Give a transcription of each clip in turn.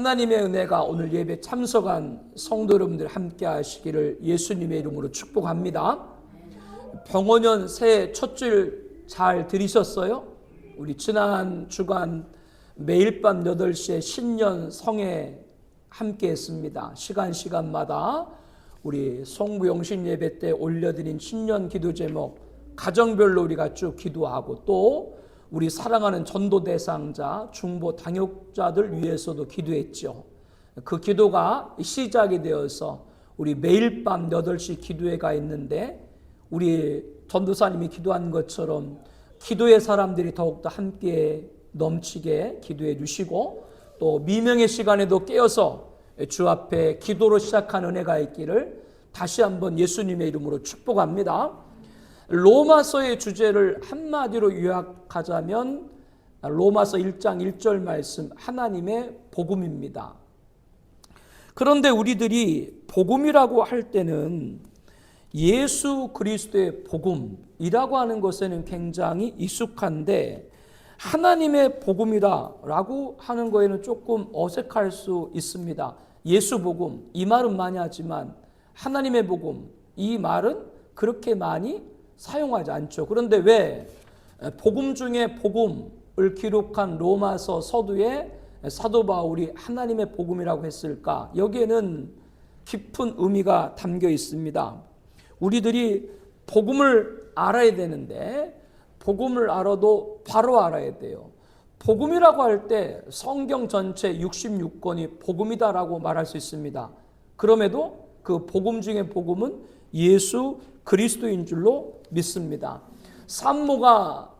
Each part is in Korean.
하나님의 은혜가 오늘 예배 참석한 성도 여러분들 함께 하시기를 예수님의 이름으로 축복합니다. 병원년 새해 첫 주일 잘 들으셨어요? 우리 지난 주간 매일 밤 8시에 신년 성회 함께 했습니다. 시간마다 우리 송부영신 예배 때 올려드린 신년 기도 제목 가정별로 우리가 쭉 기도하고 또 우리 사랑하는 전도 대상자, 중보 당역자들 위해서도 기도했죠. 그 기도가 시작이 되어서 우리 매일 밤 8시 기도회가 있는데 우리 전도사님이 기도한 것처럼 기도의 사람들이 더욱더 함께 넘치게 기도해 주시고 또 미명의 시간에도 깨어서 주 앞에 기도로 시작한 은혜가 있기를 다시 한번 예수님의 이름으로 축복합니다. 로마서의 주제를 한마디로 요약하자면 로마서 1장 1절 말씀 하나님의 복음입니다. 그런데 우리들이 복음이라고 할 때는 예수 그리스도의 복음이라고 하는 것에는 굉장히 익숙한데 하나님의 복음이라고 하는 거에는 조금 어색할 수 있습니다. 예수 복음 이 말은 많이 하지만 하나님의 복음 이 말은 그렇게 많이 사용하지 않죠. 그런데 왜 복음 중에 복음을 기록한 로마서 서두에 사도 바울이 하나님의 복음이라고 했을까? 여기에는 깊은 의미가 담겨 있습니다. 우리들이 복음을 알아야 되는데 복음을 알아도 바로 알아야 돼요. 복음이라고 할 때 성경 전체 66권이 복음이다라고 말할 수 있습니다. 그럼에도 그 복음 중에 복음은 예수 그리스도인 줄로 믿습니다. 산모가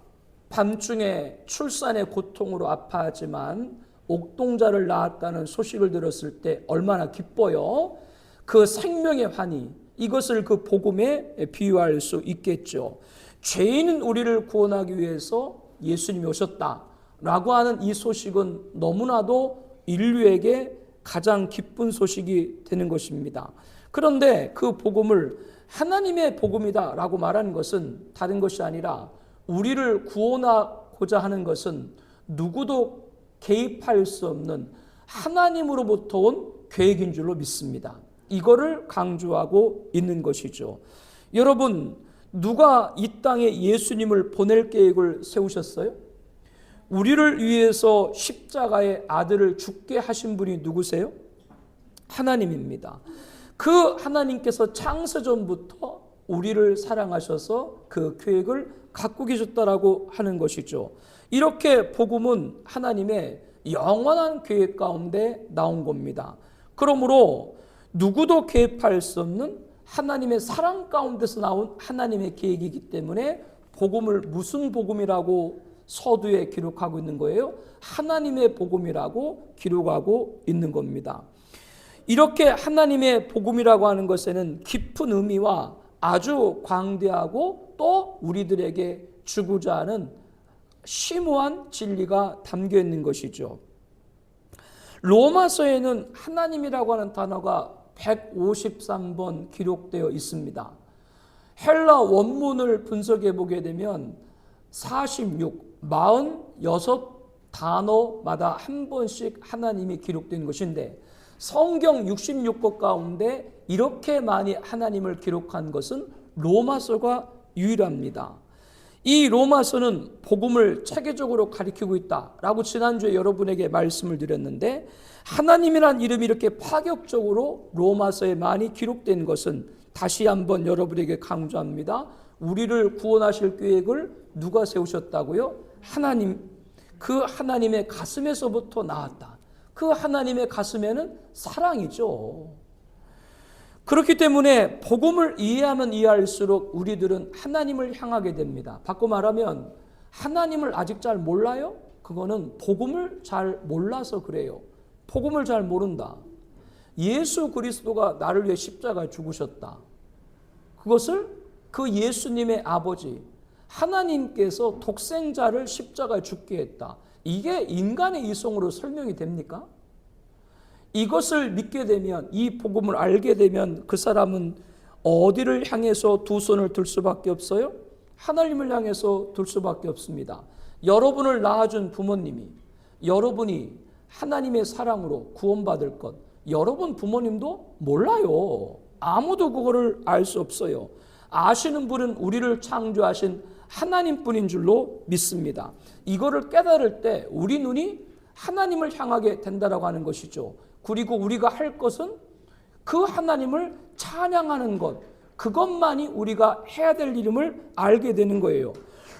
밤중에 출산의 고통으로 아파하지만 옥동자를 낳았다는 소식을 들었을 때 얼마나 기뻐요. 그 생명의 환희, 이것을 그 복음에 비유할 수 있겠죠. 죄인은 우리를 구원하기 위해서 예수님이 오셨다라고 하는 이 소식은 너무나도 인류에게 가장 기쁜 소식이 되는 것입니다. 그런데 그 복음을 하나님의 복음이다라고 말하는 것은 다른 것이 아니라 우리를 구원하고자 하는 것은 누구도 개입할 수 없는 하나님으로부터 온 계획인 줄로 믿습니다. 이거를 강조하고 있는 것이죠. 여러분, 누가 이 땅에 예수님을 보낼 계획을 세우셨어요? 우리를 위해서 십자가의 아들을 죽게 하신 분이 누구세요? 하나님입니다. 그 하나님께서 창세전부터 우리를 사랑하셔서 그 계획을 갖고 계셨다라고 하는 것이죠. 이렇게 복음은 하나님의 영원한 계획 가운데 나온 겁니다. 그러므로 누구도 개입할 수 없는 하나님의 사랑 가운데서 나온 하나님의 계획이기 때문에 복음을 무슨 복음이라고 서두에 기록하고 있는 거예요? 하나님의 복음이라고 기록하고 있는 겁니다. 이렇게 하나님의 복음이라고 하는 것에는 깊은 의미와 아주 광대하고 또 우리들에게 주고자 하는 심오한 진리가 담겨 있는 것이죠. 로마서에는 하나님이라고 하는 단어가 153번 기록되어 있습니다. 헬라 원문을 분석해 보게 되면 46 단어마다 한 번씩 하나님이 기록된 것인데 성경 66권 가운데 이렇게 많이 하나님을 기록한 것은 로마서가 유일합니다. 이 로마서는 복음을 체계적으로 가리키고 있다라고 지난주에 여러분에게 말씀을 드렸는데 하나님이란 이름이 이렇게 파격적으로 로마서에 많이 기록된 것은 다시 한번 여러분에게 강조합니다. 우리를 구원하실 계획을 누가 세우셨다고요? 하나님, 그 하나님의 가슴에서부터 나왔다. 그 하나님의 가슴에는 사랑이죠. 그렇기 때문에 복음을 이해하면 이해할수록 우리들은 하나님을 향하게 됩니다. 바꿔 말하면 하나님을 아직 잘 몰라요? 그거는 복음을 잘 몰라서 그래요. 복음을 잘 모른다. 예수 그리스도가 나를 위해 십자가에 죽으셨다. 그것을 그 예수님의 아버지 하나님께서 독생자를 십자가에 죽게 했다. 이게 인간의 이성으로 설명이 됩니까? 이것을 믿게 되면, 이 복음을 알게 되면 그 사람은 어디를 향해서 두 손을 들 수밖에 없어요? 하나님을 향해서 들 수밖에 없습니다. 여러분을 낳아준 부모님이 여러분이 하나님의 사랑으로 구원받을 것, 여러분 부모님도 몰라요. 아무도 그거를 알 수 없어요. 아시는 분은 우리를 창조하신 하나님뿐인 줄로 믿습니다. 이거를 깨달을 때 우리 눈이 하나님을 향하게 된다라고 하는 것이죠. 그리고 우리가 할 것은 그 하나님을 찬양하는 것, 그것만이 우리가 해야 될 일임을 알게 되는 거예요.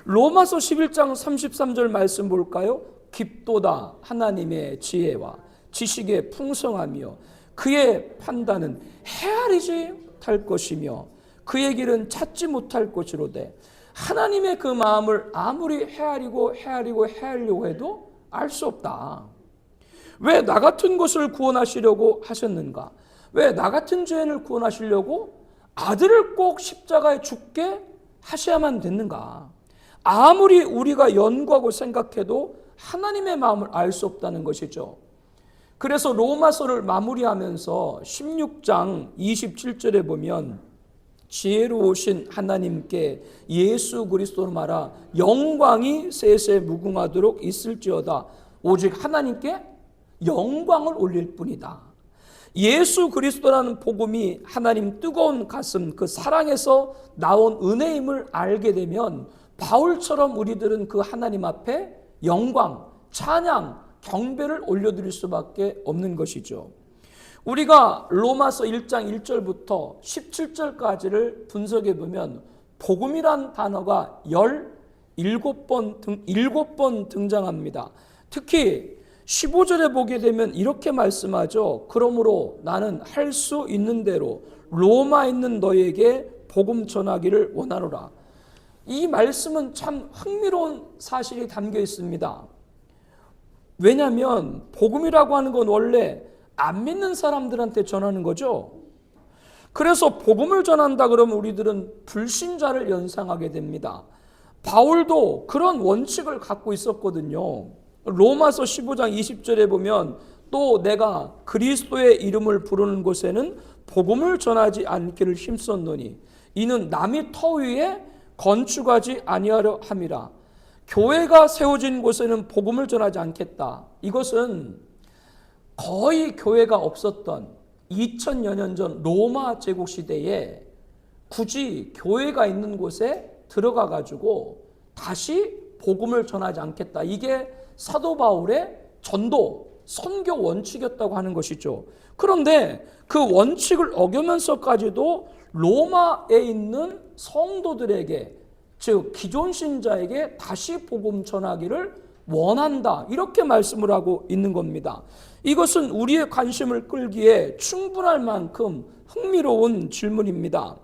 로마서 11장 33절 말씀 볼까요? 깊도다 하나님의 지혜와 지식의 풍성하며 그의 판단은 헤아리지 못할 것이며 그의 길은 찾지 못할 것이로되 하나님의 그 마음을 아무리 헤아리려고 해도 알 수 없다. 왜 나 같은 것을 구원하시려고 하셨는가? 왜 나 같은 죄인을 구원하시려고 아들을 꼭 십자가에 죽게 하셔야만 됐는가? 아무리 우리가 연구하고 생각해도 하나님의 마음을 알 수 없다는 것이죠. 그래서 로마서를 마무리하면서 16장 27절에 보면 지혜로우신 하나님께 예수 그리스도로 말하 영광이 세세 무궁하도록 있을지어다. 오직 하나님께 영광을 올릴 뿐이다. 예수 그리스도라는 복음이 하나님 뜨거운 가슴, 그 사랑에서 나온 은혜임을 알게 되면 바울처럼 우리들은 그 하나님 앞에 영광, 찬양, 경배를 올려드릴 수밖에 없는 것이죠. 우리가 로마서 1장 1절부터 17절까지를 분석해 보면 복음이란 단어가 17번 등장합니다. 특히 15절에 보게 되면 이렇게 말씀하죠. 그러므로 나는 할 수 있는 대로 로마에 있는 너에게 복음 전하기를 원하노라. 이 말씀은 참 흥미로운 사실이 담겨 있습니다. 왜냐하면 복음이라고 하는 건 원래 안 믿는 사람들한테 전하는 거죠. 그래서 복음을 전한다 그러면 우리들은 불신자를 연상하게 됩니다. 바울도 그런 원칙을 갖고 있었거든요. 로마서 15장 20절에 보면 또 내가 그리스도의 이름을 부르는 곳에는 복음을 전하지 않기를 힘썼노니 이는 남이 터 위에 건축하지 아니하려 함이라. 교회가 세워진 곳에는 복음을 전하지 않겠다. 이것은 거의 교회가 없었던 2000여 년 전 로마 제국 시대에 굳이 교회가 있는 곳에 들어가 가지고 다시 복음을 전하지 않겠다. 이게 사도 바울의 전도, 선교 원칙이었다고 하는 것이죠. 그런데 그 원칙을 어기면서까지도 로마에 있는 성도들에게, 즉 기존 신자에게 다시 복음 전하기를 원한다. 이렇게 말씀을 하고 있는 겁니다. 이것은 우리의 관심을 끌기에 충분할 만큼 흥미로운 질문입니다.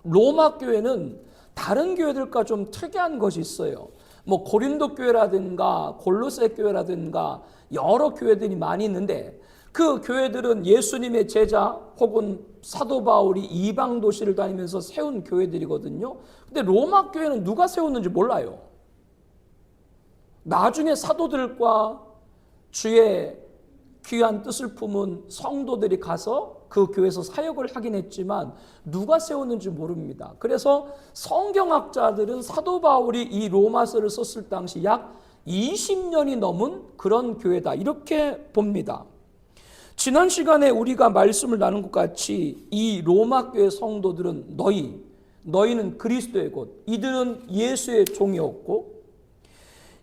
로마 교회는 다른 교회들과 좀 특이한 것이 있어요. 뭐 고린도 교회라든가 골로새 교회라든가 여러 교회들이 많이 있는데 그 교회들은 예수님의 제자 혹은 사도 바울이 이방 도시를 다니면서 세운 교회들이거든요. 근데 로마 교회는 누가 세웠는지 몰라요. 나중에 사도들과 주의 귀한 뜻을 품은 성도들이 가서 그 교회에서 사역을 하긴 했지만 누가 세웠는지 모릅니다. 그래서 성경학자들은 사도 바울이 이 로마서를 썼을 당시 약 20년이 넘은 그런 교회다 이렇게 봅니다. 지난 시간에 우리가 말씀을 나눈 것 같이 이 로마 교회 성도들은 너희는 그리스도의 곧 이들은 예수의 종이었고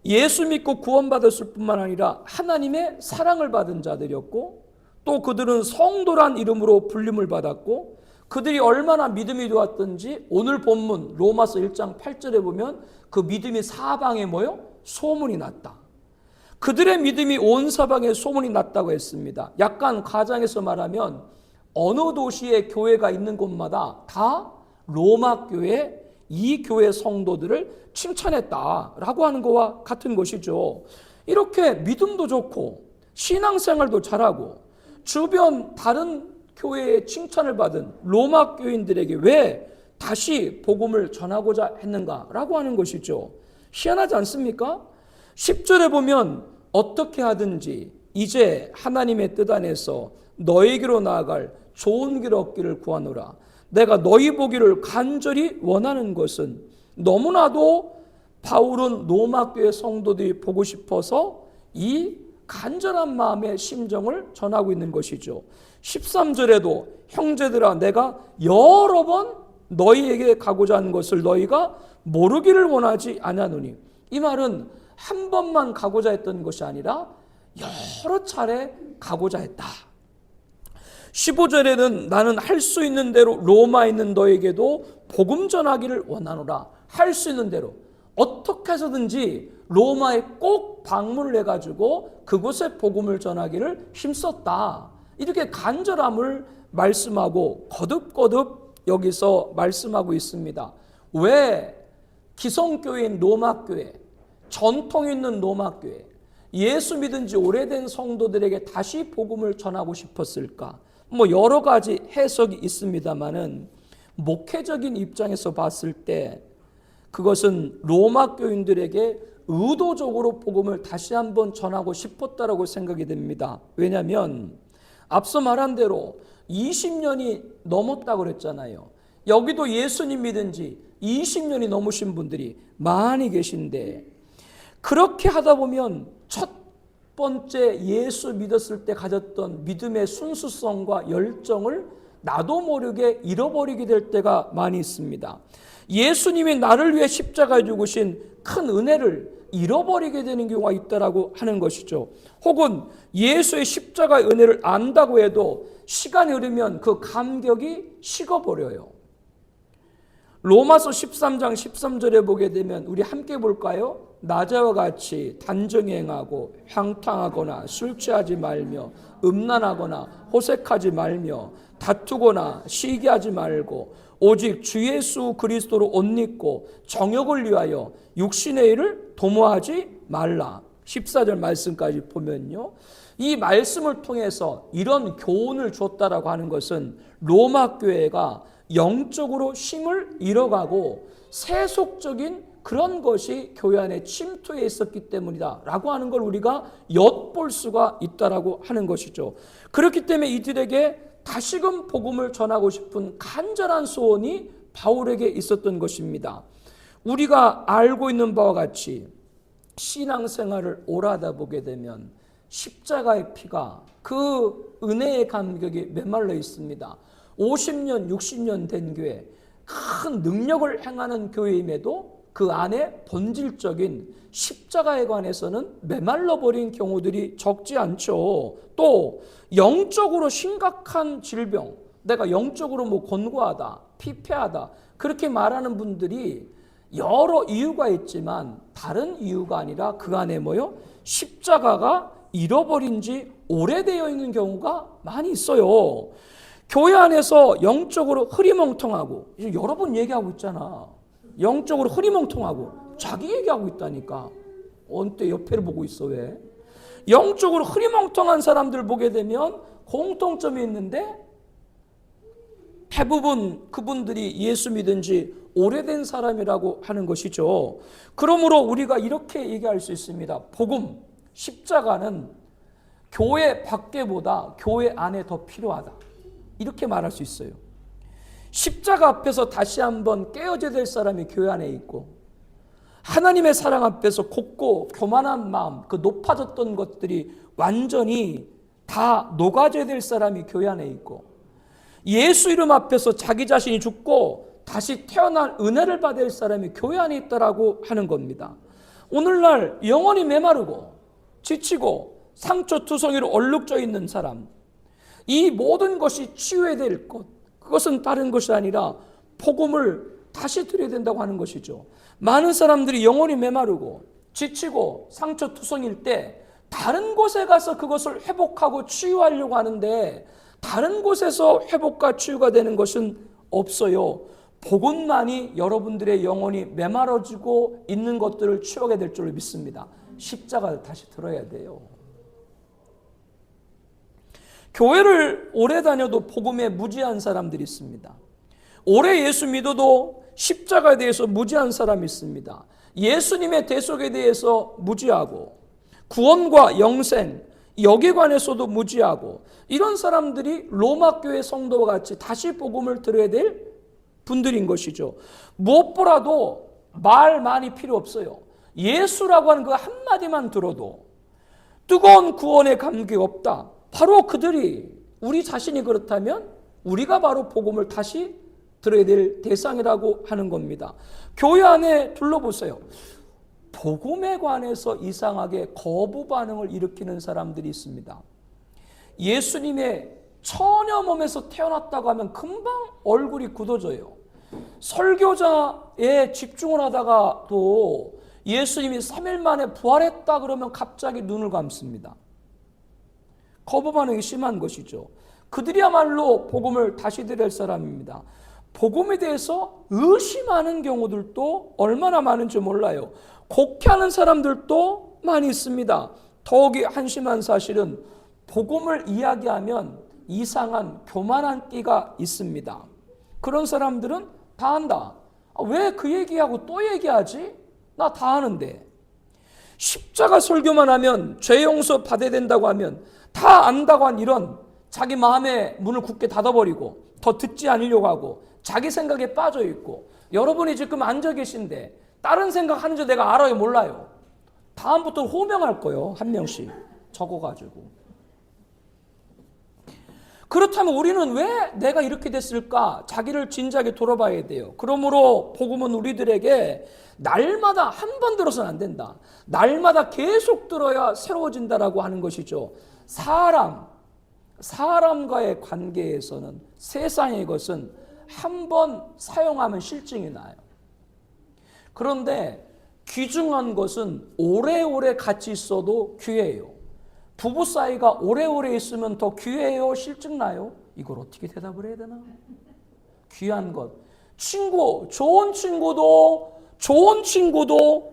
예수 믿고 구원받았을 뿐만 아니라 하나님의 사랑을 받은 자들이었고 또 그들은 성도란 이름으로 불림을 받았고 그들이 얼마나 믿음이 좋았던지 오늘 본문 로마서 1장 8절에 보면 그 믿음이 사방에 소문이 났다. 그들의 믿음이 온 사방에 소문이 났다고 했습니다. 약간 가장해서 말하면 어느 도시에 교회가 있는 곳마다 다 로마 교회 이 교회 성도들을 칭찬했다라고 하는 것과 같은 것이죠. 이렇게 믿음도 좋고 신앙생활도 잘하고 주변 다른 교회의 칭찬을 받은 로마 교인들에게 왜 다시 복음을 전하고자 했는가라고 하는 것이죠. 희한하지 않습니까? 10절에 보면 어떻게 하든지 이제 하나님의 뜻 안에서 너에게로 나아갈 좋은 길 얻기를 구하노라. 내가 너희 보기를 간절히 원하는 것은 너무나도 바울은 로마 교회 성도들이 보고 싶어서 이 간절한 마음의 심정을 전하고 있는 것이죠. 13절에도 형제들아 내가 여러 번 너희에게 가고자 하는 것을 너희가 모르기를 원하지 아니하노니, 이 말은 한 번만 가고자 했던 것이 아니라 여러 차례 가고자 했다. 15절에는 나는 할 수 있는 대로 로마에 있는 너에게도 복음 전하기를 원하노라. 할 수 있는 대로 어떻게 해서든지 로마에 꼭 방문을 해가지고 그곳에 복음을 전하기를 힘썼다. 이렇게 간절함을 말씀하고 거듭거듭 여기서 말씀하고 있습니다. 왜 기성교회인 로마교회, 전통 있는 로마교회, 예수 믿은 지 오래된 성도들에게 다시 복음을 전하고 싶었을까? 여러 가지 해석이 있습니다만은 목회적인 입장에서 봤을 때 그것은 로마 교인들에게 의도적으로 복음을 다시 한번 전하고 싶었다라고 생각이 됩니다. 왜냐하면 앞서 말한 대로 20년이 넘었다고 그랬잖아요. 여기도 예수님 믿은 지 20년이 넘으신 분들이 많이 계신데, 그렇게 하다 보면 첫 번째 예수 믿었을 때 가졌던 믿음의 순수성과 열정을 나도 모르게 잃어버리게 될 때가 많이 있습니다. 예수님이 나를 위해 십자가에 죽으신 큰 은혜를 잃어버리게 되는 경우가 있다라고 하는 것이죠. 혹은 예수의 십자가의 은혜를 안다고 해도 시간이 흐르면 그 감격이 식어버려요. 로마서 13장 13절에 보게 되면 우리 함께 볼까요? 낮아와 같이 단정행하고 향탕하거나 술 취하지 말며 음란하거나 호색하지 말며 다투거나 시기하지 말고 오직 주 예수 그리스도로 옷 입고 정욕을 위하여 육신의 일을 도모하지 말라. 14절 말씀까지 보면요, 이 말씀을 통해서 이런 교훈을 줬다라고 하는 것은 로마 교회가 영적으로 힘을 잃어가고 세속적인 그런 것이 교회 안에 침투해 있었기 때문이다 라고 하는 걸 우리가 엿볼 수가 있다라고 하는 것이죠. 그렇기 때문에 이들에게 다시금 복음을 전하고 싶은 간절한 소원이 바울에게 있었던 것입니다. 우리가 알고 있는 바와 같이 신앙생활을 오래 하다 보게 되면 십자가의 피가 그 은혜의 감격이 메말라 있습니다. 50년, 60년 된 교회, 큰 능력을 행하는 교회임에도 그 안에 본질적인 십자가에 관해서는 메말라 버린 경우들이 적지 않죠. 또 영적으로 심각한 질병, 내가 영적으로 권고하다, 피폐하다 그렇게 말하는 분들이 여러 이유가 있지만 다른 이유가 아니라 그 안에 십자가가 잃어버린 지 오래되어 있는 경우가 많이 있어요. 교회 안에서 영적으로 흐리멍텅하고, 여러 번 얘기하고 있잖아. 영적으로 흐리멍텅하고 자기 얘기하고 있다니까. 언제 옆에를 보고 있어 왜? 영적으로 흐리멍텅한 사람들 보게 되면 공통점이 있는데 대부분 그분들이 예수 믿은 지 오래된 사람이라고 하는 것이죠. 그러므로 우리가 이렇게 얘기할 수 있습니다. 복음, 십자가는 교회 밖에보다 교회 안에 더 필요하다. 이렇게 말할 수 있어요. 십자가 앞에서 다시 한번 깨어져야 될 사람이 교회 안에 있고, 하나님의 사랑 앞에서 곱고 교만한 마음, 그 높아졌던 것들이 완전히 다 녹아져야 될 사람이 교회 안에 있고, 예수 이름 앞에서 자기 자신이 죽고 다시 태어날 은혜를 받을 사람이 교회 안에 있다라고 하는 겁니다. 오늘날 영혼이 메마르고 지치고 상처투성이로 얼룩져 있는 사람, 이 모든 것이 치유해야 될 것, 그것은 다른 것이 아니라 복음을 다시 드려야 된다고 하는 것이죠. 많은 사람들이 영혼이 메마르고 지치고 상처투성일 때 다른 곳에 가서 그것을 회복하고 치유하려고 하는데, 다른 곳에서 회복과 치유가 되는 것은 없어요. 복음만이 여러분들의 영혼이 메마르지고 있는 것들을 치유하게 될 줄로 믿습니다. 십자가를 다시 들어야 돼요. 교회를 오래 다녀도 복음에 무지한 사람들이 있습니다. 오래 예수 믿어도 십자가에 대해서 무지한 사람이 있습니다. 예수님의 대속에 대해서 무지하고 구원과 영생, 여기에 관해서도 무지하고, 이런 사람들이 로마 교회 성도와 같이 다시 복음을 들어야 될 분들인 것이죠. 무엇보다도 말 많이 필요 없어요. 예수라고 하는 그 한마디만 들어도 뜨거운 구원의 감격이 없다. 바로 그들이, 우리 자신이 그렇다면 우리가 바로 복음을 다시 들어야 될 대상이라고 하는 겁니다. 교회 안에 둘러보세요. 복음에 관해서 이상하게 거부 반응을 일으키는 사람들이 있습니다. 예수님의 처녀 몸에서 태어났다고 하면 금방 얼굴이 굳어져요. 설교자에 집중을 하다가 또 예수님이 3일 만에 부활했다 그러면 갑자기 눈을 감습니다. 거부 반응이 심한 것이죠. 그들이야말로 복음을 다시 들을 사람입니다. 복음에 대해서 의심하는 경우들도 얼마나 많은지 몰라요. 곡해하는 사람들도 많이 있습니다. 더욱이 한심한 사실은 복음을 이야기하면 이상한 교만한 끼가 있습니다. 그런 사람들은 다 안다. 왜 그 얘기하고 또 얘기하지? 나 다 아는데. 십자가 설교만 하면 죄 용서 받아야 된다고 하면 다 안다고 한 이런 자기 마음의 문을 굳게 닫아버리고 더 듣지 않으려고 하고 자기 생각에 빠져 있고, 여러분이 지금 앉아 계신데 다른 생각하는지 내가 알아요, 몰라요? 다음부터 호명할 거예요. 한 명씩 적어가지고. 그렇다면 우리는 왜 내가 이렇게 됐을까? 자기를 진지하게 돌아봐야 돼요. 그러므로 복음은 우리들에게 날마다 한 번 들어서는 안 된다. 날마다 계속 들어야 새로워진다라고 하는 것이죠. 사람과의 관계에서는 세상의 것은 한 번 사용하면 실증이 나요. 그런데 귀중한 것은 오래오래 같이 있어도 귀해요. 부부 사이가 오래오래 있으면 더 귀해요? 실증나요? 이걸 어떻게 대답을 해야 되나? 귀한 것. 친구, 좋은 친구도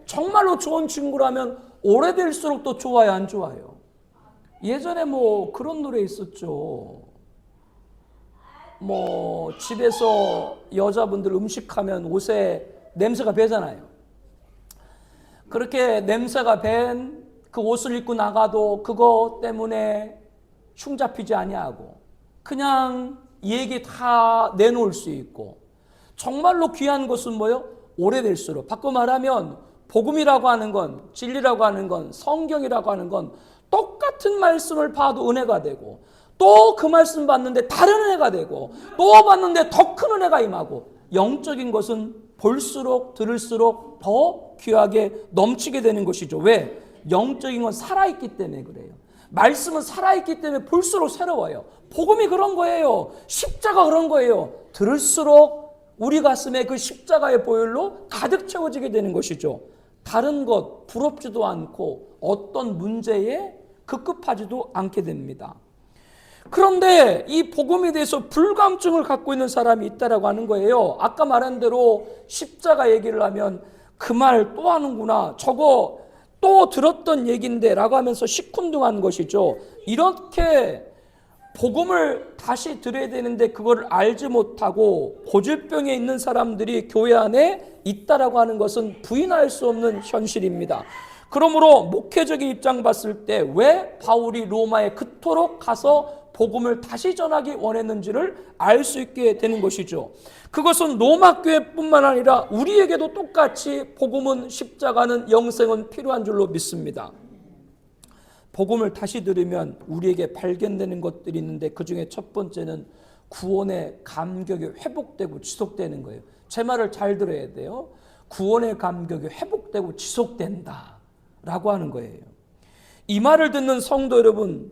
정말로 좋은 친구라면 오래될수록 더 좋아요, 안 좋아요? 예전에 그런 노래 있었죠. 집에서 여자분들 음식하면 옷에 냄새가 배잖아요. 그렇게 냄새가 밴 그 옷을 입고 나가도 그거 때문에 흉잡히지 아니하고 그냥 얘기 다 내놓을 수 있고, 정말로 귀한 것은 뭐요? 오래될수록. 바꿔 말하면 복음이라고 하는 건, 진리라고 하는 건, 성경이라고 하는 건 똑같은 말씀을 봐도 은혜가 되고, 또 그 말씀 봤는데 다른 은혜가 되고, 또 봤는데 더 큰 은혜가 임하고, 영적인 것은 볼수록 들을수록 더 귀하게 넘치게 되는 것이죠. 왜? 영적인 건 살아있기 때문에 그래요. 말씀은 살아있기 때문에 볼수록 새로워요. 복음이 그런 거예요. 십자가 그런 거예요. 들을수록 우리 가슴에 그 십자가의 보혈로 가득 채워지게 되는 것이죠. 다른 것 부럽지도 않고 어떤 문제에 급급하지도 않게 됩니다. 그런데 이 복음에 대해서 불감증을 갖고 있는 사람이 있다라고 하는 거예요. 아까 말한 대로 십자가 얘기를 하면 그 말 또 하는구나, 저거 또 들었던 얘기인데 라고 하면서 시큰둥한 것이죠. 이렇게 복음을 다시 들어야 되는데 그걸 알지 못하고 고질병에 있는 사람들이 교회 안에 있다라고 하는 것은 부인할 수 없는 현실입니다. 그러므로 목회적인 입장 봤을 때 왜 바울이 로마에 그토록 가서 복음을 다시 전하기 원했는지를 알 수 있게 되는 것이죠. 그것은 로마 교회뿐만 아니라 우리에게도 똑같이 복음은, 십자가는, 영생은 필요한 줄로 믿습니다. 복음을 다시 들으면 우리에게 발견되는 것들이 있는데 그 중에 첫 번째는 구원의 감격이 회복되고 지속되는 거예요. 제 말을 잘 들어야 돼요. 구원의 감격이 회복되고 지속된다 라고 하는 거예요. 이 말을 듣는 성도 여러분,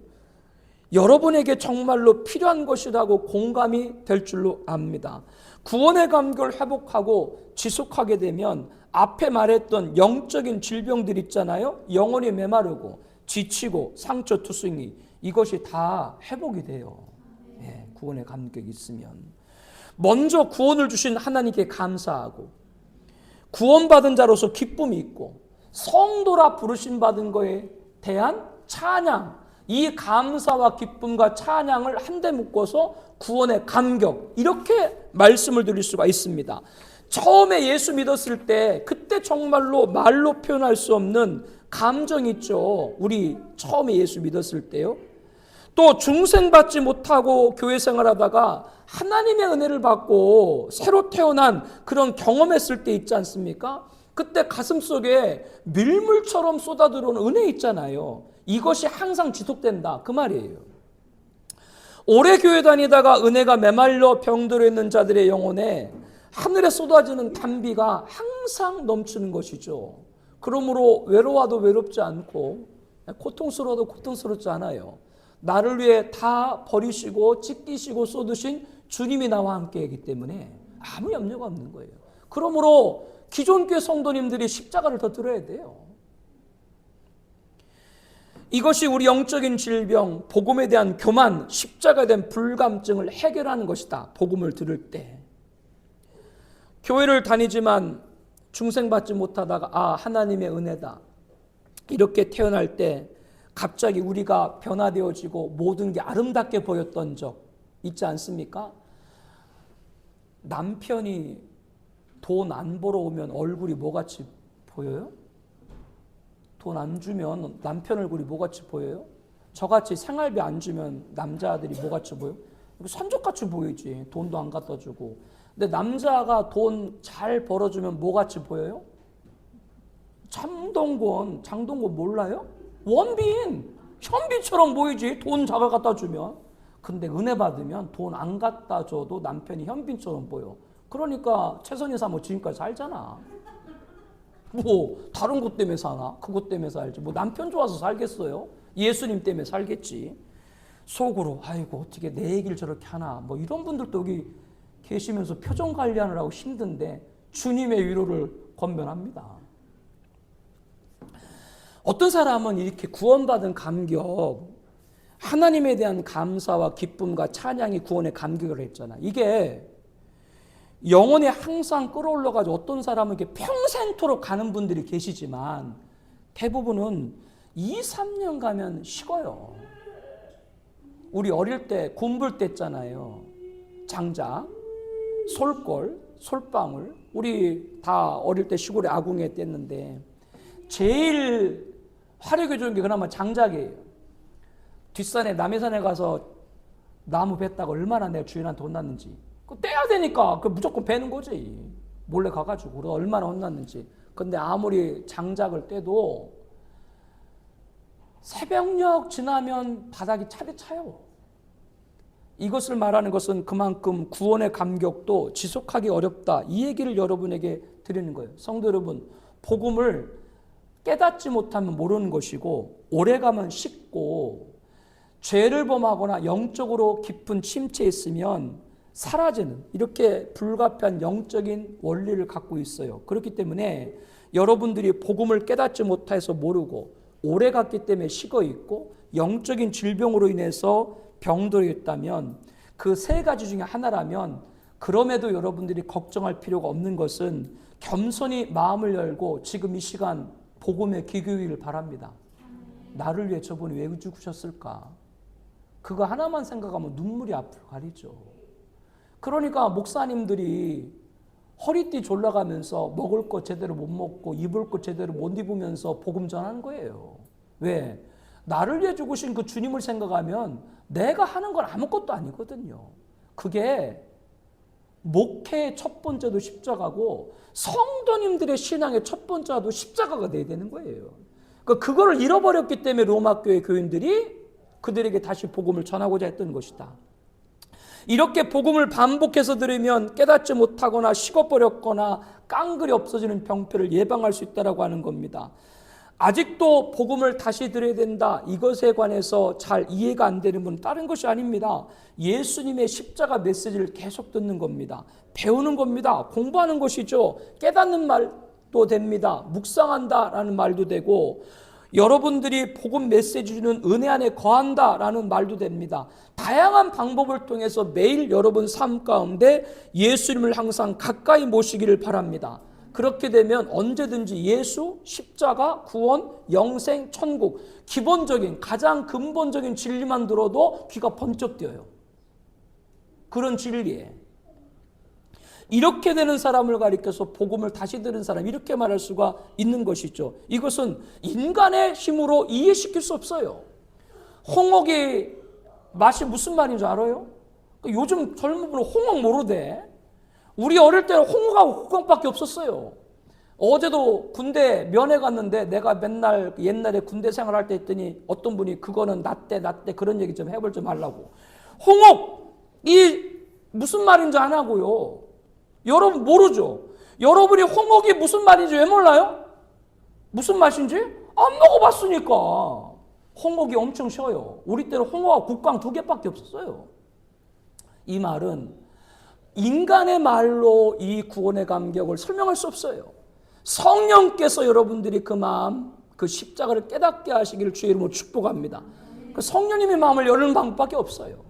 여러분에게 정말로 필요한 것이라고 공감이 될 줄로 압니다. 구원의 감격을 회복하고 지속하게 되면 앞에 말했던 영적인 질병들 있잖아요. 영혼이 메마르고 지치고 상처투성이, 이것이 다 회복이 돼요. 예, 구원의 감격이 있으면. 먼저 구원을 주신 하나님께 감사하고 구원받은 자로서 기쁨이 있고 성도라 부르심 받은 거에 대한 찬양, 이 감사와 기쁨과 찬양을 한데 묶어서 구원의 감격, 이렇게 말씀을 드릴 수가 있습니다. 처음에 예수 믿었을 때 그때 정말로 말로 표현할 수 없는 감정 있죠. 우리 처음에 예수 믿었을 때요. 또 중생받지 못하고 교회 생활하다가 하나님의 은혜를 받고 새로 태어난 그런 경험했을 때 있지 않습니까? 그때 가슴속에 밀물처럼 쏟아들어오는 은혜 있잖아요. 이것이 항상 지속된다 그 말이에요. 오래 교회 다니다가 은혜가 메말려 병들어 있는 자들의 영혼에 하늘에 쏟아지는 단비가 항상 넘치는 것이죠. 그러므로 외로워도 외롭지 않고 고통스러워도 고통스럽지 않아요. 나를 위해 다 버리시고 찢기시고 쏟으신 주님이 나와 함께이기 때문에 아무 염려가 없는 거예요. 그러므로 기존 교회 성도님들이 십자가를 더 들어야 돼요. 이것이 우리 영적인 질병, 복음에 대한 교만, 십자가에 대한 불감증을 해결하는 것이다. 복음을 들을 때. 교회를 다니지만 중생받지 못하다가 하나님의 은혜다. 이렇게 태어날 때 갑자기 우리가 변화되어지고 모든 게 아름답게 보였던 적 있지 않습니까? 남편이 돈 안 벌어오면 얼굴이 뭐같이 보여요? 돈 안 주면 남편 얼굴이 뭐같이 보여요? 저같이 생활비 안 주면 남자들이 뭐같이 보여요? 산적같이 보이지. 돈도 안 갖다 주고. 근데 남자가 돈 잘 벌어주면 뭐같이 보여요? 장동건 몰라요? 원빈, 현빈처럼 보이지. 돈 잘 갖다 주면. 근데 은혜 받으면 돈 안 갖다 줘도 남편이 현빈처럼 보여. 그러니까 최선희 사모 지금까지 살잖아. 뭐 다른 것 때문에 사나? 그것 때문에 살지. 뭐 남편 좋아서 살겠어요? 예수님 때문에 살겠지. 속으로 아이고 어떻게 내 얘기를 저렇게 하나. 뭐 이런 분들도 여기 계시면서 표정 관리하느라고 힘든데 주님의 위로를 권면합니다. 어떤 사람은 이렇게 구원받은 감격, 하나님에 대한 감사와 기쁨과 찬양이 구원의 감격을 했잖아. 이게 영혼에 항상 끌어올라가지고 어떤 사람은 이렇게 평생토록 가는 분들이 계시지만 대부분은 2, 3년 가면 식어요. 우리 어릴 때 곰불 뗐잖아요. 장작, 솔골, 솔방울. 우리 다 어릴 때 시골에 아궁이에 뗐는데 제일 화력이 좋은 게 그나마 장작이에요. 뒷산에 남해산에 가서 나무 뱄다가 얼마나 내가 주인한테 혼났는지. 떼야 되니까 무조건 베는 거지. 몰래 가가지고 우리가 얼마나 혼났는지. 근데 아무리 장작을 떼도 새벽녘 지나면 바닥이 차게 차요. 이것을 말하는 것은 그만큼 구원의 감격도 지속하기 어렵다. 이 얘기를 여러분에게 드리는 거예요. 성도 여러분, 복음을 깨닫지 못하면 모르는 것이고 오래가면 식고 죄를 범하거나 영적으로 깊은 침체에 있으면 사라지는 이렇게 불가피한 영적인 원리를 갖고 있어요. 그렇기 때문에 여러분들이 복음을 깨닫지 못해서 모르고 오래 갔기 때문에 식어 있고 영적인 질병으로 인해서 병들어 있다면 그 세 가지 중에 하나라면 그럼에도 여러분들이 걱정할 필요가 없는 것은 겸손히 마음을 열고 지금 이 시간 복음에 귀 기울이길 바랍니다. 나를 위해 저분이 왜 죽으셨을까? 그거 하나만 생각하면 눈물이 앞을 가리죠. 그러니까 목사님들이 허리띠 졸라가면서 먹을 거 제대로 못 먹고 입을 거 제대로 못 입으면서 복음 전하는 거예요. 왜? 나를 위해 죽으신 그 주님을 생각하면 내가 하는 건 아무것도 아니거든요. 그게 목회의 첫 번째도 십자가고 성도님들의 신앙의 첫 번째도 십자가가 돼야 되는 거예요. 그러니까 그거를 잃어버렸기 때문에 로마 교회 교인들이 그들에게 다시 복음을 전하고자 했던 것이다. 이렇게 복음을 반복해서 들으면 깨닫지 못하거나 식어버렸거나 깡그리 없어지는 병폐를 예방할 수 있다고 하는 겁니다. 아직도 복음을 다시 들어야 된다. 이것에 관해서 잘 이해가 안 되는 분은 다른 것이 아닙니다. 예수님의 십자가 메시지를 계속 듣는 겁니다. 배우는 겁니다. 공부하는 것이죠. 깨닫는 말도 됩니다. 묵상한다라는 말도 되고 여러분들이 복음 메시지 주는 은혜 안에 거한다라는 말도 됩니다. 다양한 방법을 통해서 매일 여러분 삶 가운데 예수님을 항상 가까이 모시기를 바랍니다. 그렇게 되면 언제든지 예수, 십자가, 구원, 영생, 천국 기본적인 가장 근본적인 진리만 들어도 귀가 번쩍 뛰어요. 그런 진리에 이렇게 되는 사람을 가리켜서 복음을 다시 들은 사람 이렇게 말할 수가 있는 것이죠. 이것은 인간의 힘으로 이해시킬 수 없어요. 홍옥이 맛이 무슨 말인 줄 알아요? 요즘 젊은 분은 홍옥 모르대. 우리 어릴 때는 홍어하고 호강밖에 없었어요. 어제도 군대 면회 갔는데 내가 맨날 옛날에 군대 생활할 때 했더니 어떤 분이 그거는 나때 그런 얘기 좀 해볼 좀 하려고. 홍옥이 무슨 말인지 안 하고요. 여러분 모르죠? 여러분이 홍옥이 무슨 말인지 왜 몰라요? 무슨 맛인지? 안 먹어봤으니까. 홍옥이 엄청 쉬워요. 우리 때는 홍어와 국광 2개밖에 없었어요. 이 말은 인간의 말로 이 구원의 감격을 설명할 수 없어요. 성령께서 여러분들이 그 마음, 그 십자가를 깨닫게 하시기를 주의 이름으로 축복합니다. 그 성령님의 마음을 여는 방법밖에 없어요.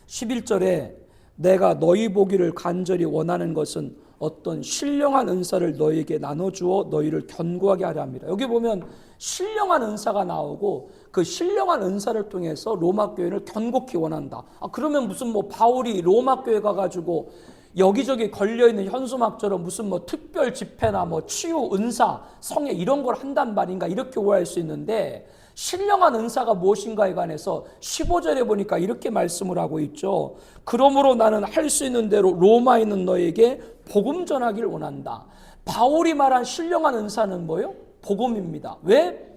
11절에 내가 너희 보기를 간절히 원하는 것은 어떤 신령한 은사를 너희에게 나눠주어 너희를 견고하게 하려 합니다. 여기 보면 신령한 은사가 나오고 그 신령한 은사를 통해서 로마 교회를 견고히 원한다. 그러면 무슨 뭐 바울이 로마 교회 가가지고 여기저기 걸려있는 현수막처럼 무슨 뭐 특별 집회나 뭐 치유 은사 성회 이런 걸 한단 말인가 이렇게 오해할 수 있는데, 신령한 은사가 무엇인가에 관해서 15절에 보니까 이렇게 말씀을 하고 있죠. 그러므로 나는 할 수 있는 대로 로마에 있는 너에게 복음 전하기를 원한다. 바울이 말한 신령한 은사는 뭐예요? 복음입니다. 왜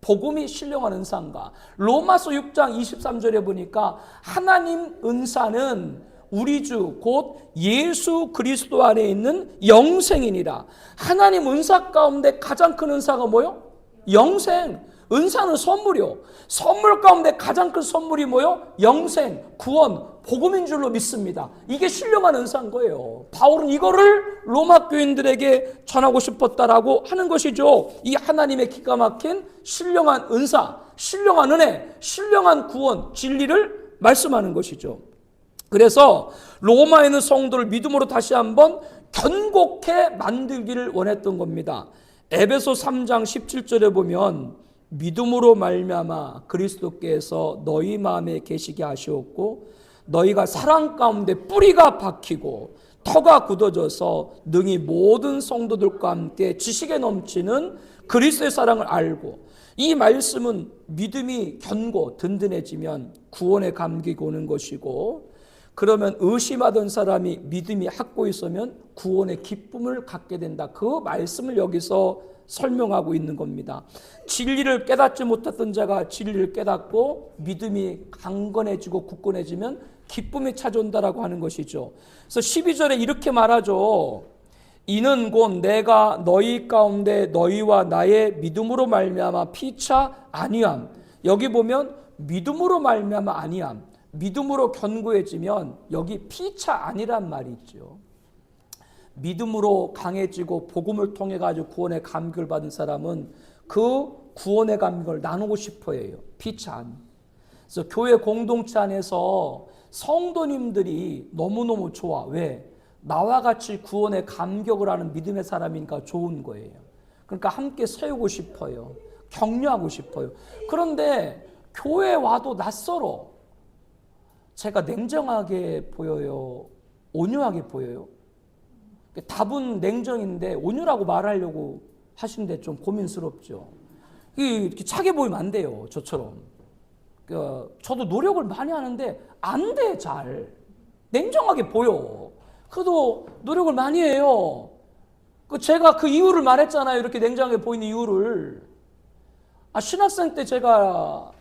복음이 신령한 은사인가? 로마서 6장 23절에 보니까 하나님 은사는 우리 주 곧 예수 그리스도 안에 있는 영생이니라. 하나님 은사 가운데 가장 큰 은사가 뭐요? 영생. 은사는 선물이요. 선물 가운데 가장 큰 선물이 뭐요? 영생, 구원, 복음인 줄로 믿습니다. 이게 신령한 은사인 거예요. 바울은 이거를 로마 교인들에게 전하고 싶었다라고 하는 것이죠. 이 하나님의 기가 막힌 신령한 은사, 신령한 은혜, 신령한 구원, 진리를 말씀하는 것이죠. 그래서 로마에 있는 성도를 믿음으로 다시 한번 견고케 만들기를 원했던 겁니다. 에베소 3장 17절에 보면 믿음으로 말미암아 그리스도께서 너희 마음에 계시게 하시었고 너희가 사랑 가운데 뿌리가 박히고 터가 굳어져서 능히 모든 성도들과 함께 지식에 넘치는 그리스도의 사랑을 알고, 이 말씀은 믿음이 견고 든든해지면 구원의 감격이 오는 것이고, 그러면 의심하던 사람이 믿음이 확고 있으면 구원의 기쁨을 갖게 된다. 그 말씀을 여기서 설명하고 있는 겁니다. 진리를 깨닫지 못했던 자가 진리를 깨닫고 믿음이 강건해지고 굳건해지면 기쁨이 찾아온다라고 하는 것이죠. 그래서 12절에 이렇게 말하죠. 이는 곧 내가 너희 가운데 너희와 나의 믿음으로 말미암아 피차 아니함. 여기 보면 믿음으로 말미암아 아니함. 믿음으로 견고해지면 여기 피차 아니란 말이 있죠. 믿음으로 강해지고 복음을 통해 가지고 구원의 감격을 받은 사람은 그 구원의 감격을 나누고 싶어 해요. 피차 안. 그래서 교회 공동체 안에서 성도님들이 너무너무 좋아. 왜? 나와 같이 구원의 감격을 하는 믿음의 사람이니까 좋은 거예요. 그러니까 함께 세우고 싶어요. 격려하고 싶어요. 그런데 교회에 와도 낯설어. 제가 냉정하게 보여요? 온유하게 보여요? 답은 냉정인데 온유라고 말하려고 하시는데 좀 고민스럽죠. 이렇게 차게 보이면 안 돼요. 저처럼. 저도 노력을 많이 하는데 안 돼, 잘. 냉정하게 보여. 그래도 노력을 많이 해요. 제가 그 이유를 말했잖아요. 이렇게 냉정하게 보이는 이유를. 신학생 때 제가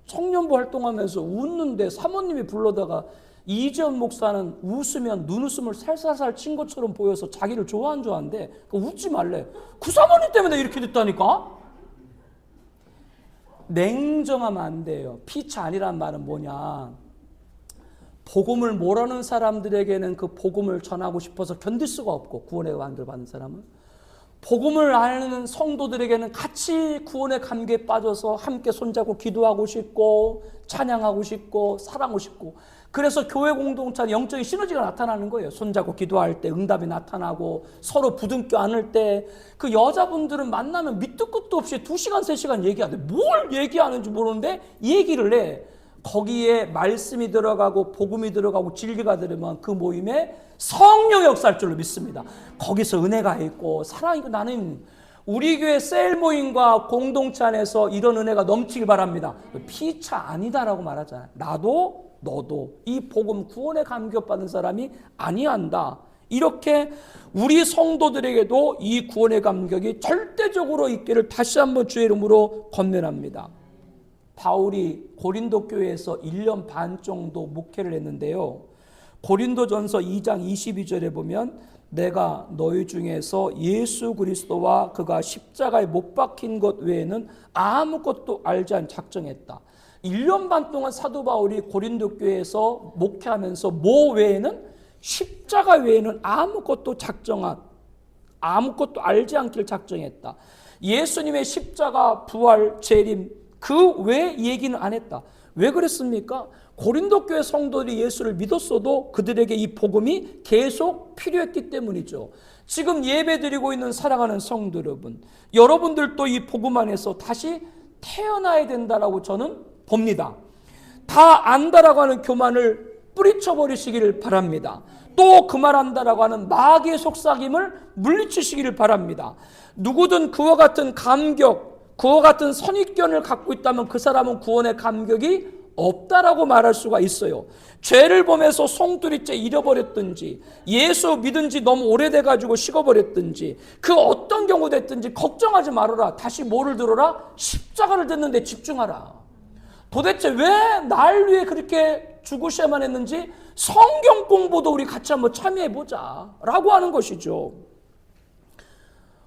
청년부 활동하면서 웃는데 사모님이 불러다가 이재현 목사는 웃으면 눈웃음을 살살살 친 것처럼 보여서 자기를 좋아한 줄 아는데 웃지 말래. 그 사모님 때문에 이렇게 됐다니까? 냉정하면 안 돼요. 피차 아니란 말은 뭐냐? 복음을 모르는 사람들에게는 그 복음을 전하고 싶어서 견딜 수가 없고, 구원의 감격을 받는 사람은 복음을 아는 성도들에게는 같이 구원의 감격에 빠져서 함께 손잡고 기도하고 싶고 찬양하고 싶고 사랑하고 싶고, 그래서 교회 공동체는 영적인 시너지가 나타나는 거예요. 손잡고 기도할 때 응답이 나타나고 서로 부둥켜 안을 때 그 여자분들은 만나면 밑도 끝도 없이 2시간 3시간 얘기하는데 뭘 얘기하는지 모르는데 얘기를 해. 거기에 말씀이 들어가고 복음이 들어가고 진리가 들으면 그 모임에 성령의 역사할 줄로 믿습니다. 거기서 은혜가 있고 사랑이 있고, 나는 우리 교회 셀 모임과 공동체 안에서 이런 은혜가 넘치길 바랍니다. 피차 아니다라고 말하잖아요. 나도 너도 이 복음 구원의 감격 받은 사람이 아니한다. 이렇게 우리 성도들에게도 이 구원의 감격이 절대적으로 있기를 다시 한번 주의 이름으로 권면합니다. 바울이 고린도 교회에서 1년 반 정도 목회를 했는데요. 고린도전서 2장 22절에 보면 내가 너희 중에서 예수 그리스도와 그가 십자가에 못 박힌 것 외에는 아무것도 알지 않 작정했다. 1년 반 동안 사도 바울이 고린도 교회에서 목회하면서 뭐 외에는 십자가 외에는 아무것도 알지 않기를 작정했다. 예수님의 십자가, 부활, 재림 그 외 얘기는 안 했다. 왜 그랬습니까? 고린도 교회 성도들이 예수를 믿었어도 그들에게 이 복음이 계속 필요했기 때문이죠. 지금 예배드리고 있는 사랑하는 성도 여러분, 여러분들도 이 복음 안에서 다시 태어나야 된다라고 저는 봅니다. 다 안다라고 하는 교만을 뿌리쳐버리시기를 바랍니다. 또 그 말 한다라고 하는 마귀의 속삭임을 물리치시기를 바랍니다. 누구든 그와 같은 감격, 그와 같은 선입견을 갖고 있다면 그 사람은 구원의 감격이 없다라고 말할 수가 있어요. 죄를 범해서 송두리째 잃어버렸든지 예수 믿은 지 너무 오래돼가지고 식어버렸든지 그 어떤 경우 됐든지 걱정하지 말아라. 다시 뭐를 들어라? 십자가를 듣는 데 집중하라. 도대체 왜 날 위해 그렇게 죽으셔야만 했는지 성경 공부도 우리 같이 한번 참여해보자 라고 하는 것이죠.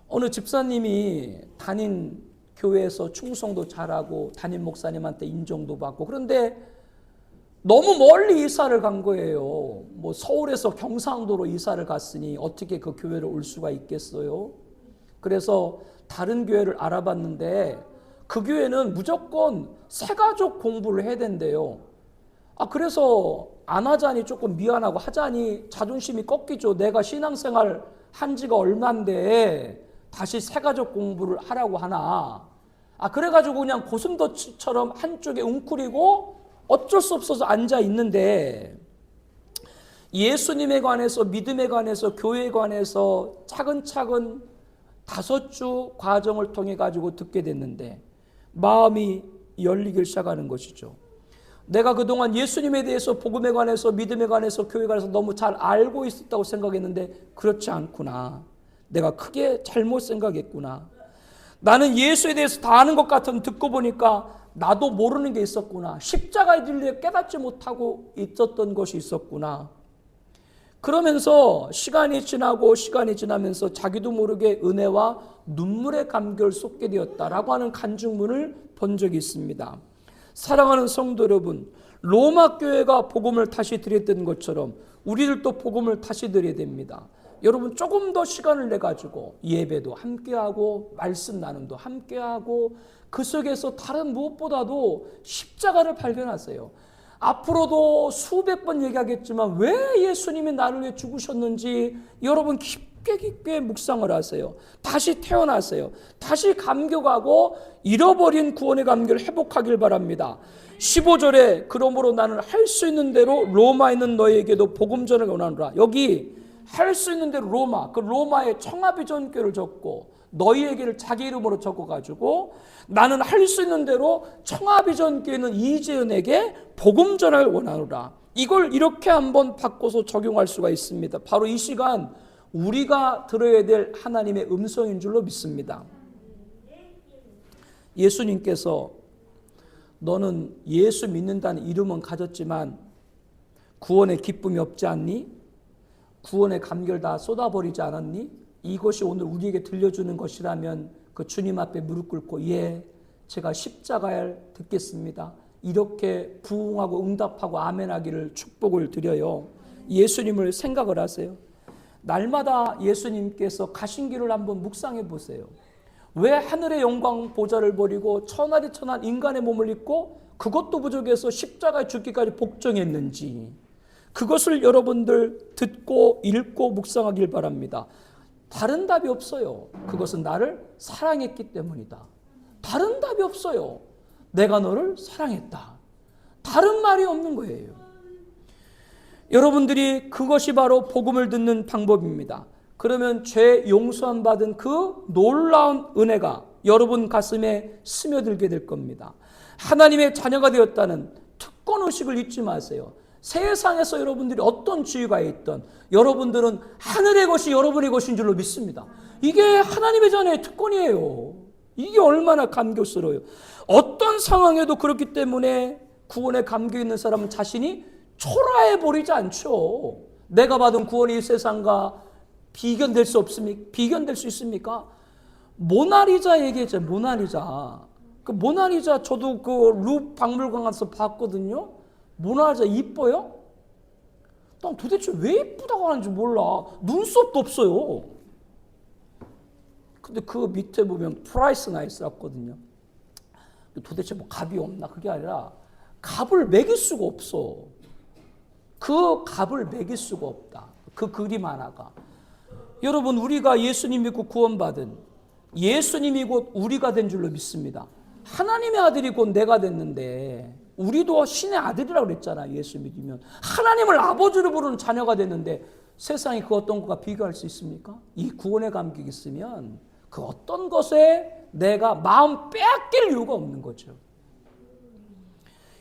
어느 집사님이 담임 교회에서 충성도 잘하고 담임 목사님한테 인정도 받고 그런데 너무 멀리 이사를 간 거예요. 뭐 서울에서 경상도로 이사를 갔으니 어떻게 그 교회를 올 수가 있겠어요? 그래서 다른 교회를 알아봤는데 그 교회는 무조건 새가족 공부를 해야 된대요. 그래서 안 하자니 조금 미안하고 하자니 자존심이 꺾이죠. 내가 신앙생활 한 지가 얼만데 다시 새가족 공부를 하라고 하나. 그래가지고 그냥 고슴도치처럼 한쪽에 웅크리고 어쩔 수 없어서 앉아 있는데 예수님에 관해서 믿음에 관해서 교회에 관해서 차근차근 5주 과정을 통해 가지고 듣게 됐는데 마음이 열리기 시작하는 것이죠. 내가 그동안 예수님에 대해서 복음에 관해서 믿음에 관해서 교회에 관해서 너무 잘 알고 있었다고 생각했는데 그렇지 않구나. 내가 크게 잘못 생각했구나. 나는 예수에 대해서 다 아는 것 같으면 듣고 보니까 나도 모르는 게 있었구나. 십자가의 진리에 깨닫지 못하고 있었던 것이 있었구나. 그러면서 시간이 지나면서 자기도 모르게 은혜와 눈물의 감격을 쏟게 되었다라고 하는 간증문을 본 적이 있습니다. 사랑하는 성도 여러분, 로마 교회가 복음을 다시 드렸던 것처럼 우리들도 복음을 다시 드려야 됩니다. 여러분 조금 더 시간을 내가지고 예배도 함께하고 말씀 나눔도 함께하고 그 속에서 다른 무엇보다도 십자가를 발견하세요. 앞으로도 수백 번 얘기하겠지만 왜 예수님이 나를 위해 죽으셨는지 여러분 깊게 묵상을 하세요. 다시 태어나세요. 다시 감격하고 잃어버린 구원의 감격을 회복하길 바랍니다. 15절에 그러므로 나는 할 수 있는 대로 로마에 있는 너희에게도 복음 전을 원하노라. 여기 할 수 있는 대로 로마, 그 로마의 청아비전교를 적고 너희에게를 자기 이름으로 적어가지고 나는 할 수 있는 대로 청아비전교에 있는 이재은에게 복음 전을 원하노라. 이걸 이렇게 한번 바꿔서 적용할 수가 있습니다. 바로 이 시간 우리가 들어야 될 하나님의 음성인 줄로 믿습니다. 예수님께서 너는 예수 믿는다는 이름은 가졌지만 구원의 기쁨이 없지 않니? 구원의 감격을 다 쏟아버리지 않았니? 이것이 오늘 우리에게 들려주는 것이라면 그 주님 앞에 무릎 꿇고 예, 제가 십자가를 듣겠습니다. 이렇게 부응하고 응답하고 아멘하기를 축복을 드려요. 예수님을 생각을 하세요. 날마다 예수님께서 가신 길을 한번 묵상해 보세요. 왜 하늘의 영광 보좌를 버리고 천하리 천한 인간의 몸을 입고 그것도 부족해서 십자가에 죽기까지 복종했는지 그것을 여러분들 듣고 읽고 묵상하길 바랍니다. 다른 답이 없어요. 그것은 나를 사랑했기 때문이다. 다른 답이 없어요. 내가 너를 사랑했다. 다른 말이 없는 거예요. 여러분들이 그것이 바로 복음을 듣는 방법입니다. 그러면 죄 용서함 받은 그 놀라운 은혜가 여러분 가슴에 스며들게 될 겁니다. 하나님의 자녀가 되었다는 특권의식을 잊지 마세요. 세상에서 여러분들이 어떤 지위가 있던 여러분들은 하늘의 것이 여러분의 것인 줄로 믿습니다. 이게 하나님의 자녀의 특권이에요. 이게 얼마나 감격스러워요. 어떤 상황에도 그렇기 때문에 구원에 감겨 있는 사람은 자신이 초라해 버리지 않죠. 내가 받은 구원이 이 세상과 비견될 수 없습니까? 비견될 수 있습니까? 모나리자 얘기했죠. 모나리자. 그 모나리자 저도 그 루브 박물관 가서 봤거든요. 모나리자 이뻐요? 난 도대체 왜 이쁘다고 하는지 몰라. 눈썹도 없어요. 근데 그 밑에 보면 프라이스가 있었거든요. 도대체 뭐 값이 없나? 그게 아니라 값을 매길 수가 없어. 그 값을 매길 수가 없다. 그 그림 하나가. 여러분, 우리가 예수님 믿고 구원받은 예수님이 곧 우리가 된 줄로 믿습니다. 하나님의 아들이 곧 내가 됐는데, 우리도 신의 아들이라고 그랬잖아. 예수 믿으면 하나님을 아버지로 부르는 자녀가 됐는데 세상이 그 어떤 것과 비교할 수 있습니까? 이 구원의 감격이 있으면 그 어떤 것에 내가 마음 빼앗길 이유가 없는 거죠.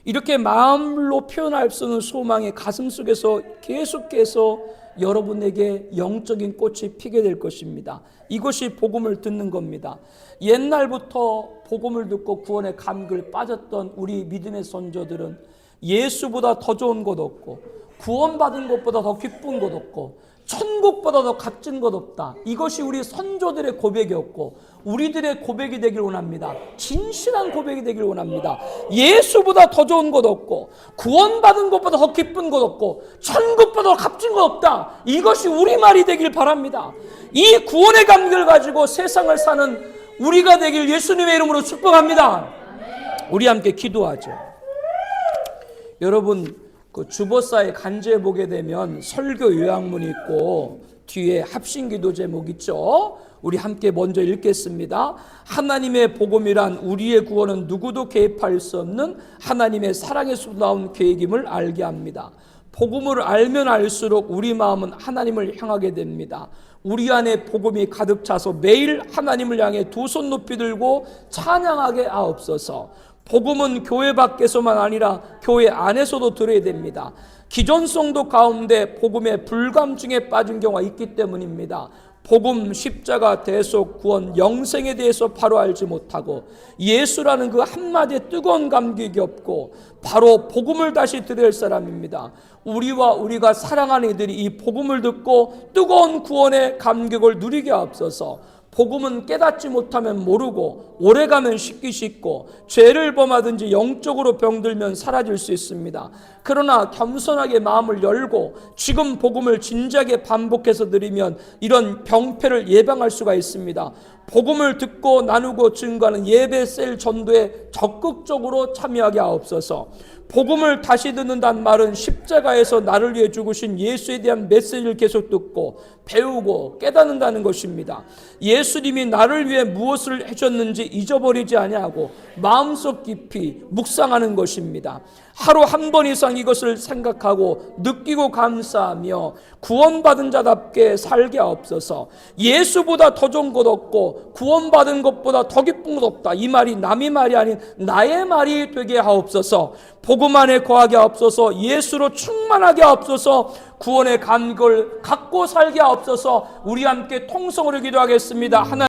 이렇게 마음로 표현할 수 없는 소망이 가슴 속에서 계속해서 여러분에게 영적인 꽃이 피게 될 것입니다. 이것이 복음을 듣는 겁니다. 옛날부터 복음을 듣고 구원의 감격을 빠졌던 우리 믿음의 선조들은 예수보다 더 좋은 것 없고 구원받은 것보다 더 기쁜 것 없고 천국보다 더 값진 것 없다. 이것이 우리 선조들의 고백이었고 우리들의 고백이 되길 원합니다. 진실한 고백이 되길 원합니다. 예수보다 더 좋은 것 없고 구원받은 것보다 더 기쁜 것 없고 천국보다 더 값진 것 없다. 이것이 우리말이 되길 바랍니다. 이 구원의 감격을 가지고 세상을 사는 우리가 되길 예수님의 이름으로 축복합니다. 우리 함께 기도하죠. 여러분, 그 주보사에 간주해 보게 되면 설교 요약문이 있고 뒤에 합심기도 제목 있죠. 우리 함께 먼저 읽겠습니다. 하나님의 복음이란 우리의 구원은 누구도 개입할 수 없는 하나님의 사랑에서 나온 계획임을 알게 합니다. 복음을 알면 알수록 우리 마음은 하나님을 향하게 됩니다. 우리 안에 복음이 가득 차서 매일 하나님을 향해 두 손 높이 들고 찬양하게 하옵소서. 복음은 교회 밖에서만 아니라 교회 안에서도 들어야 됩니다. 기존 성도 가운데 복음의 불감증에 빠진 경우가 있기 때문입니다. 복음, 십자가, 대속, 구원, 영생에 대해서 바로 알지 못하고 예수라는 그 한마디에 뜨거운 감격이 없고 바로 복음을 다시 들어야 할 사람입니다. 우리와 우리가 사랑하는 이들이 이 복음을 듣고 뜨거운 구원의 감격을 누리게 하옵소서. 복음은 깨닫지 못하면 모르고 오래가면 식기 쉽고 죄를 범하든지 영적으로 병들면 사라질 수 있습니다. 그러나 겸손하게 마음을 열고 지금 복음을 진지하게 반복해서 드리면 이런 병폐를 예방할 수가 있습니다. 복음을 듣고 나누고 증거하는 예배 셀 전도에 적극적으로 참여하게 하옵소서. 복음을 다시 듣는다는 말은 십자가에서 나를 위해 죽으신 예수에 대한 메시지를 계속 듣고 배우고 깨닫는다는 것입니다. 예수님이 나를 위해 무엇을 해줬는지 잊어버리지 아니하고 마음속 깊이 묵상하는 것입니다. 하루 한 번 이상 이것을 생각하고 느끼고 감사하며 구원받은 자답게 살게 하옵소서. 예수보다 더 좋은 것 없고 구원받은 것보다 더 기쁜 것 없다. 이 말이 남의 말이 아닌 나의 말이 되게 하옵소서. 복음 안에 거하게 하옵소서. 예수로 충만하게 하옵소서. 구원의 감격을 갖고 살게 하옵소서. 우리 함께 통성으로 기도하겠습니다. 하나님